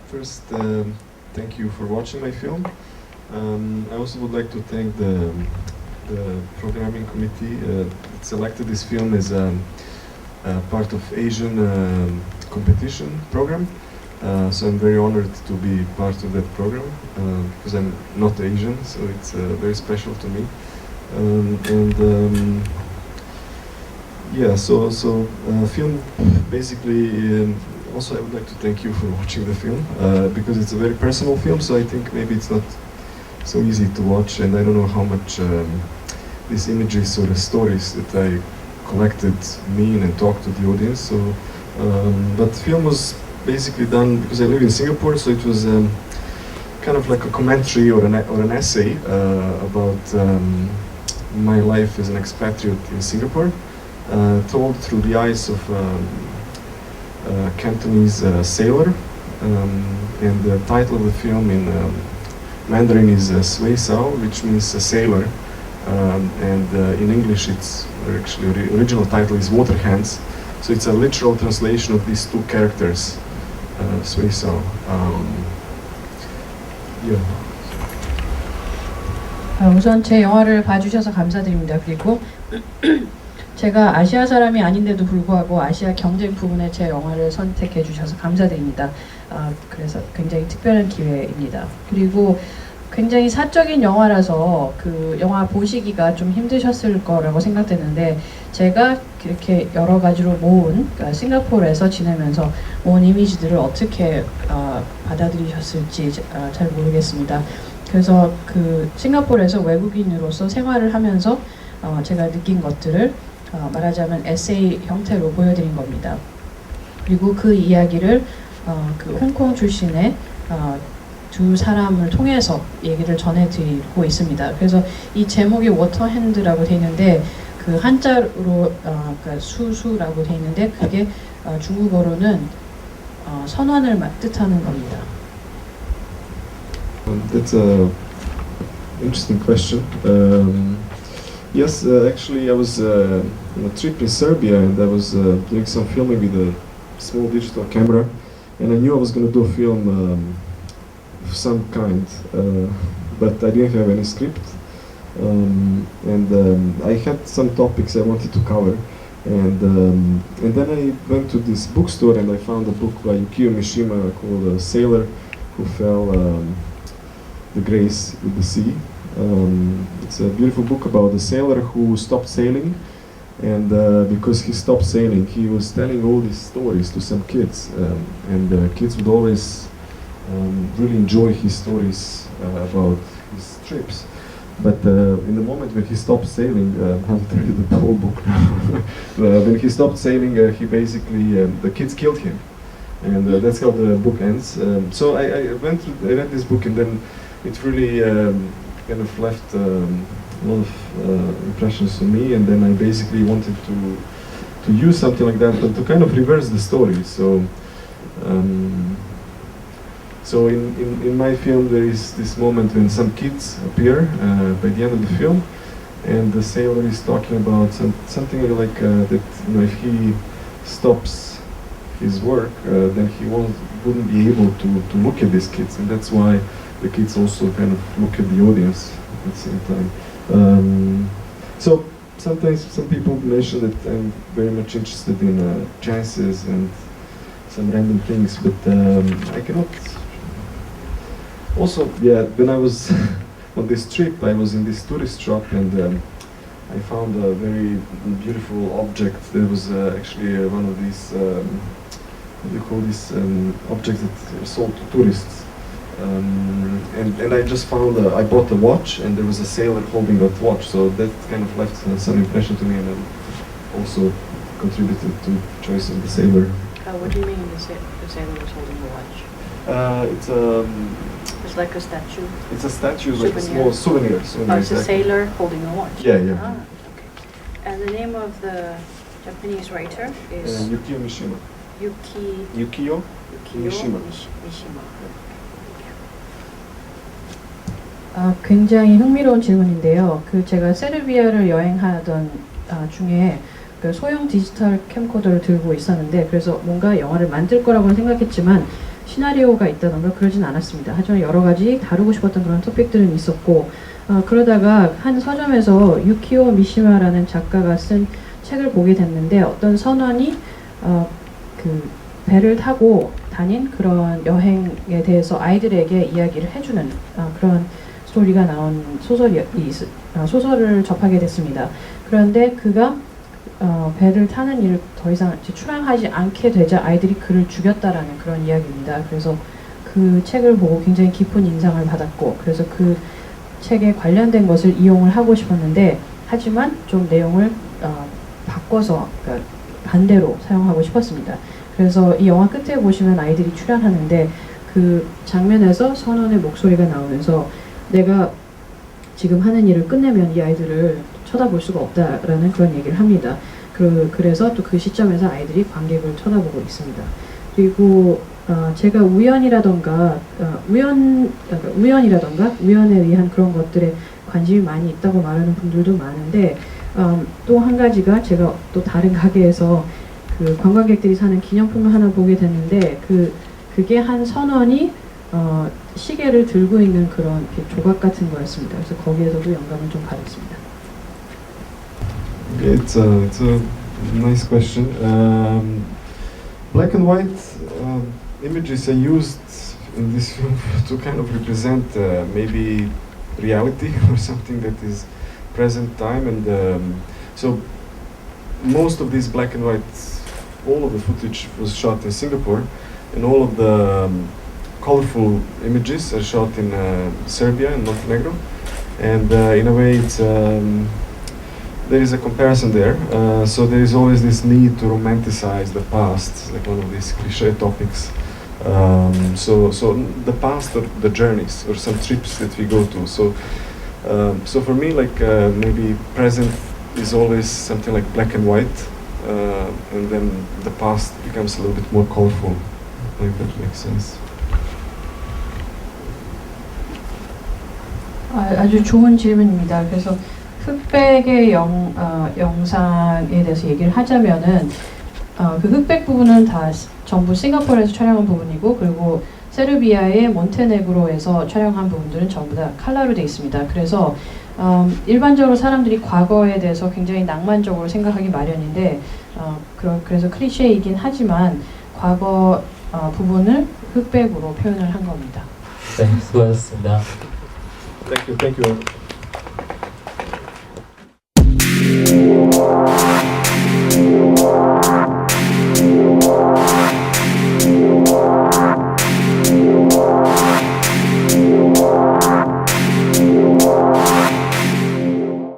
First, thank you for watching my film. I also would like to thank the programming committee that selected this film as a part of Asian competition program. So I'm very honored to be part of that program because I'm not Asian, so it's very special to me. Yeah, so film basically. Also, I would like to thank you for watching the film because it's a very personal film. So I think maybe it's not so easy to watch, and I don't know how much these images or the stories that I collected mean and talk to the audience. So, but the film was basically done because I live in Singapore, so it was kind of like a commentary or an essay about my life as an expatriate in Singapore, told through the eyes of Cantonese sailor, and the title of the film in Mandarin is Sui Sao, which means a sailor, and in English it's actually original title is Water Hands, so it's a literal translation of these two characters, Sui Sao. Yeah. 우선 제 영화를 봐주셔서 감사드립니다. 그리고 제가 아시아 사람이 아닌데도 불구하고 아시아 경쟁 부분에 제 영화를 선택해 주셔서 감사드립니다. 그래서 굉장히 특별한 기회입니다. 그리고 굉장히 사적인 영화라서 그 영화 보시기가 좀 힘드셨을 거라고 생각되는데, 제가 이렇게 여러 가지로 모은, 그러니까 싱가포르에서 지내면서 모은 이미지들을 어떻게 받아들이셨을지 잘 모르겠습니다. 그래서 그 싱가포르에서 외국인으로서 생활을 하면서 제가 느낀 것들을 말하자면 에세이 형태로 보여드린 겁니다. 그리고 그 이야기를 그 홍콩 출신의 두 사람을 통해서 얘기를 전해드리고 있습니다. 그래서 이 제목이 워터핸드라고 돼 있는데, 그 한자로 그러니까 수수라고 돼 있는데, 그게 중국어로는 선원을 뜻하는 겁니다. That's a interesting question. Yes, actually, I was on a trip in Serbia, and I was doing some filming with a small digital camera, and I knew I was going to do a film of some kind, but I didn't have any script, and I had some topics I wanted to cover, and then I went to this bookstore and I found a book by Yukio Mishima called "Sailor Who Fell the Grace with the Sea." It's a beautiful book about a sailor who stopped sailing, and because he stopped sailing, he was telling all these stories to some kids, and the kids would always really enjoy his stories about his trips. But in the moment when he stopped sailing, I'll tell you the whole book now. When he stopped sailing, he basically, the kids killed him, and that's how the book ends. So I read this book, and then it really kind of left a lot of impressions on me, and then I basically wanted to use something like that, but to kind of reverse the story. So so in my film there is this moment when some kids appear by the end of the film, and the sailor is talking about something like that, you know, if he stops his work, then he wouldn't be able to look at these kids, and that's why the kids also kind of look at the audience at the same time. So sometimes some people mention that I'm very much interested in chances and some random things, but I cannot. Also, yeah, when I was on this trip, I was in this tourist shop, and I found a very beautiful object. There was actually one of these, what do you call this, objects that are sold to tourists. And I just found, I bought a watch, and there was a sailor holding that watch, so that kind of left some impression to me, and also contributed to choice of the sailor. What do you mean the sailor was holding the watch? It's like a statue? It's a statue, like a small souvenir. Oh, it's a sailor holding a watch? Yeah, yeah. Ah, okay. And the name of the Japanese writer is? Yukio Mishima. Yukio Mishima. 굉장히 흥미로운 질문인데요. 제가 세르비아를 여행하던 중에 소형 디지털 캠코더를 들고 있었는데, 그래서 뭔가 영화를 만들 거라고는 생각했지만 시나리오가 있다던가 그러진 않았습니다. 하지만 여러 가지 다루고 싶었던 그런 토픽들은 있었고 그러다가 한 서점에서 유키오 미시마라는 작가가 쓴 책을 보게 됐는데 어떤 선원이 그 배를 타고 다닌 그런 여행에 대해서 아이들에게 이야기를 해주는 그런 스토리가 나온 소설을 접하게 됐습니다. 그런데 그가 배를 타는 일을 더 이상 출항하지 않게 되자 아이들이 그를 죽였다라는 그런 이야기입니다. 그래서 그 책을 보고 굉장히 깊은 인상을 받았고 그래서 그 책에 관련된 것을 이용을 하고 싶었는데 하지만 좀 내용을 바꿔서 그러니까 반대로 사용하고 싶었습니다. 그래서 이 영화 끝에 보시면 아이들이 출연하는데 그 장면에서 선원의 목소리가 나오면서 내가 지금 하는 일을 끝내면 이 아이들을 쳐다볼 수가 없다라는 그런 얘기를 합니다. 그래서 또 그 시점에서 아이들이 관객을 쳐다보고 있습니다. 그리고 제가 우연이라던가 우연에 의한 그런 것들에 관심이 많이 있다고 말하는 분들도 많은데 또 한 가지가 제가 또 다른 가게에서 그 관광객들이 사는 기념품을 하나 보게 됐는데 그게 한 선원이 시계를 들고 있는 그런 조각 같은 거였습니다. 그래서 거기에서도 영감을 좀 받았습니다. It's a nice question. Black and white images are used in this film to kind of represent maybe reality or something that is present time, and so most of these black and white, all of the footage was shot in Singapore, and all of the colorful images are shot in Serbia and Montenegro, and in a way it's there is a comparison there. So there is always this need to romanticize the past, like one of these cliché topics. So the past or the journeys or some trips that we go to. So for me, like maybe present is always something like black and white, and then the past becomes a little bit more colorful. I think that makes sense. 아주 좋은 질문입니다. 그래서 흑백의 영상에 대해서 얘기를 하자면은 그 흑백 부분은 다 전부 싱가포르에서 촬영한 부분이고 그리고 세르비아의 몬테네그로에서 촬영한 부분들은 전부 다 칼라로 되어 있습니다. 그래서 일반적으로 사람들이 과거에 대해서 굉장히 낭만적으로 생각하기 마련인데 그래서 클리셰이긴 하지만 과거 부분을 흑백으로 표현을 한 겁니다. 네, 수고하셨습니다. Thank you.